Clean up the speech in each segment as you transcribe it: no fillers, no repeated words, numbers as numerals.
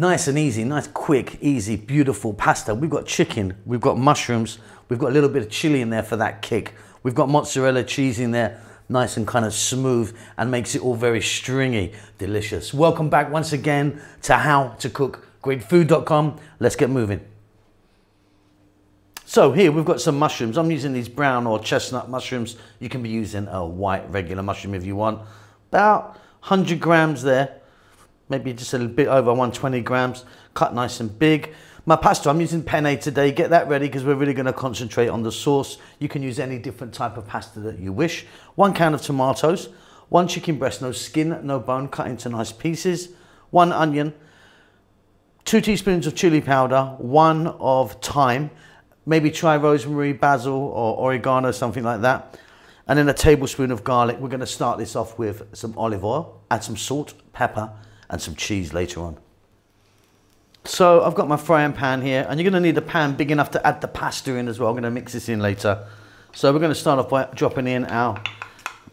Nice and easy, nice, quick, easy, beautiful pasta. We've got chicken, we've got mushrooms, we've got a little bit of chili in there for that kick. We've got mozzarella cheese in there, nice and kind of smooth, and makes it all very stringy, delicious. Welcome back once again to How to Cook Greatfood.com. Let's get moving. So here we've got some mushrooms. I'm using these brown or chestnut mushrooms. You can be using a white regular mushroom if you want. About 100 grams there. Maybe just a little bit over 120 grams, cut nice and big. My pasta, I'm using penne today. Get that ready because we're really going to concentrate on the sauce. You can use any different type of pasta that you wish. 1 can of tomatoes, 1 chicken breast, no skin, no bone, cut into nice pieces, 1 onion, 2 teaspoons of chili powder, 1 of thyme, maybe try rosemary, basil or oregano, something like that. And then a tablespoon of garlic. We're going to start this off with some olive oil, add some salt, pepper, and some cheese later on. So I've got my frying pan here, and you're going to need a pan big enough to add the pasta in as well. I'm going to mix this in later. So we're going to start off by dropping in our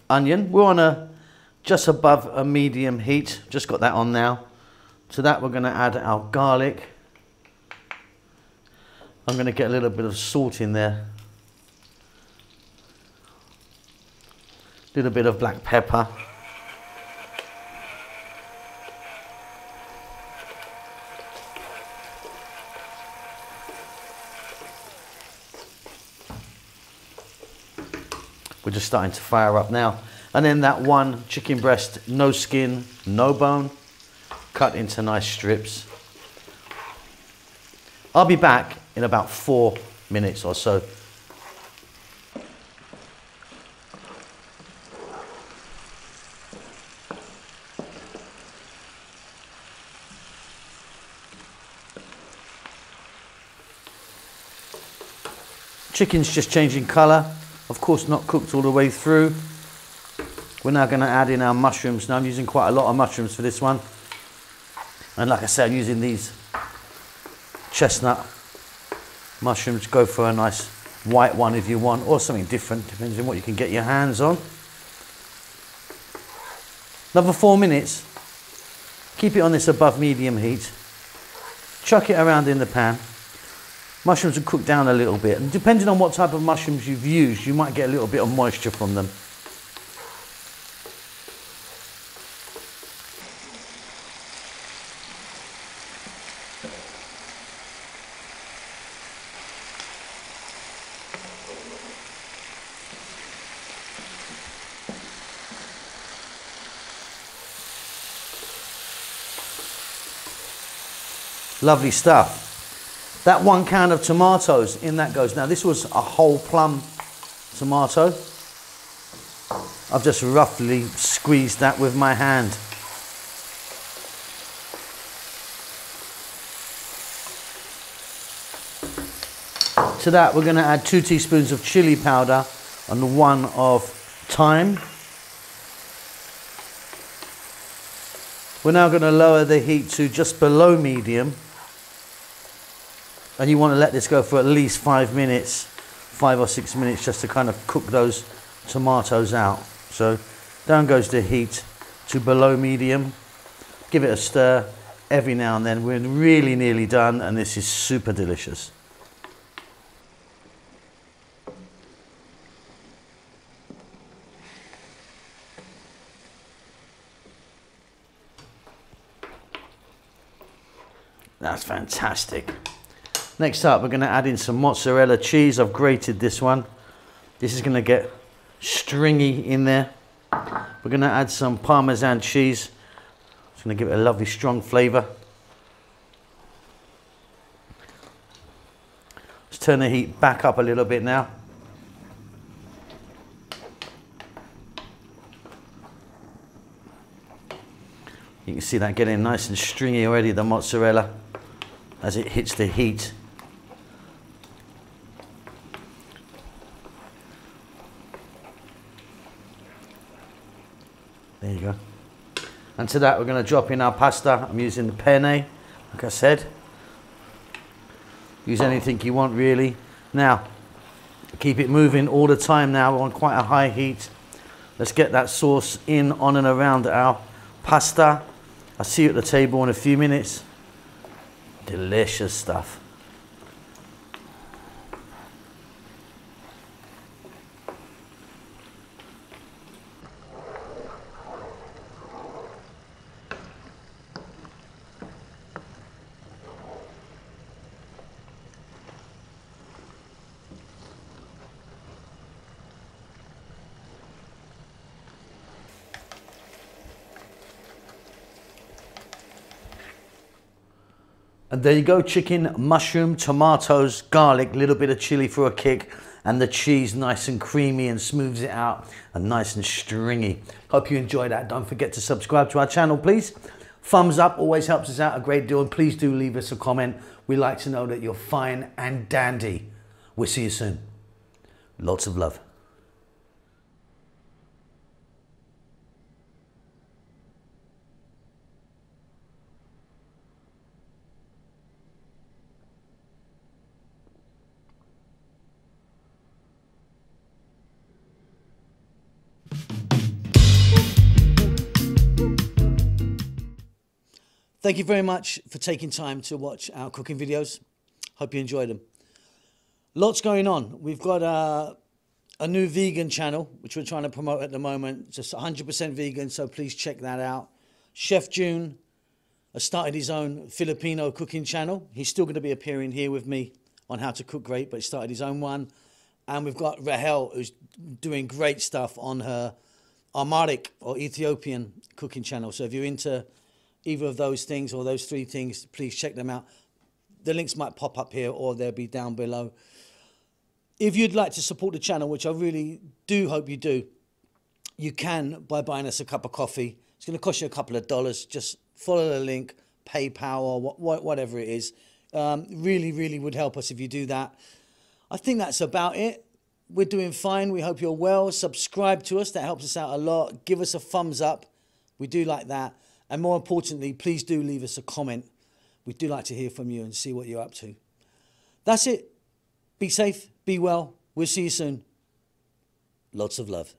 onion. We're on a just above a medium heat. Just got that on now. To that we're going to add our garlic. I'm going to get a little bit of salt in there. A little bit of black pepper. We're just starting to fire up now. And then that 1 chicken breast, no skin, no bone, cut into nice strips. I'll be back in about 4 minutes or so. Chicken's just changing colour. Of course, not cooked all the way through. We're now going to add in our mushrooms. Now I'm using quite a lot of mushrooms for this one. And like I said, I'm using these chestnut mushrooms. Go for a nice white one if you want, or something different, depends on what you can get your hands on. Another 4 minutes. Keep it on this above medium heat. Chuck it around in the pan. Mushrooms will cook down a little bit, and depending on what type of mushrooms you've used, you might get a little bit of moisture from them. Lovely stuff. That 1 can of tomatoes, in that goes. Now this was a whole plum tomato. I've just roughly squeezed that with my hand. To that we're going to add 2 teaspoons of chili powder and 1 of thyme. We're now going to lower the heat to just below medium. And you want to let this go for at least 5 minutes, 5 or 6 minutes, just to kind of cook those tomatoes out. So down goes the heat to below medium. Give it a stir every now and then. We're really nearly done, and this is super delicious. That's fantastic. Next up, we're going to add in some mozzarella cheese. I've grated this one. This is going to get stringy in there. We're going to add some Parmesan cheese. It's going to give it a lovely strong flavour. Let's turn the heat back up a little bit now. You can see that getting nice and stringy already, the mozzarella, as it hits the heat. There you go. And to that we're going to drop in our pasta. I'm using the penne, like I said. Use anything you want really. Now, keep it moving all the time now. We're on quite a high heat. Let's get that sauce in, on and around our pasta. I'll see you at the table in a few minutes. Delicious stuff. And there you go, chicken, mushroom, tomatoes, garlic, little bit of chili for a kick, and the cheese nice and creamy and smooths it out and nice and stringy. Hope you enjoy that. Don't forget to subscribe to our channel, please. Thumbs up always helps us out a great deal, and please do leave us a comment. We like to know that you're fine and dandy. We'll see you soon. Lots of love. Thank you very much for taking time to watch our cooking videos. Hope you enjoyed them. Lots going on. We've got a new vegan channel, which we're trying to promote at the moment. Just 100% vegan, so please check that out. Chef June has started his own Filipino cooking channel. He's still going to be appearing here with me on How to Cook Great, but he started his own one. And we've got Rahel, who's doing great stuff on her Amharic or Ethiopian cooking channel. So if you're into either of those things or those three things, please check them out. The links might pop up here or they'll be down below. If you'd like to support the channel, which I really do hope you do, you can by buying us a cup of coffee. It's going to cost you a couple of dollars. Just follow the link, PayPal or whatever it is. Really, really would help us if you do that. I think that's about it. We're doing fine. We hope you're well. Subscribe to us. That helps us out a lot. Give us a thumbs up. We do like that. And more importantly, please do leave us a comment. We do like to hear from you and see what you're up to. That's it. Be safe. Be well. We'll see you soon. Lots of love.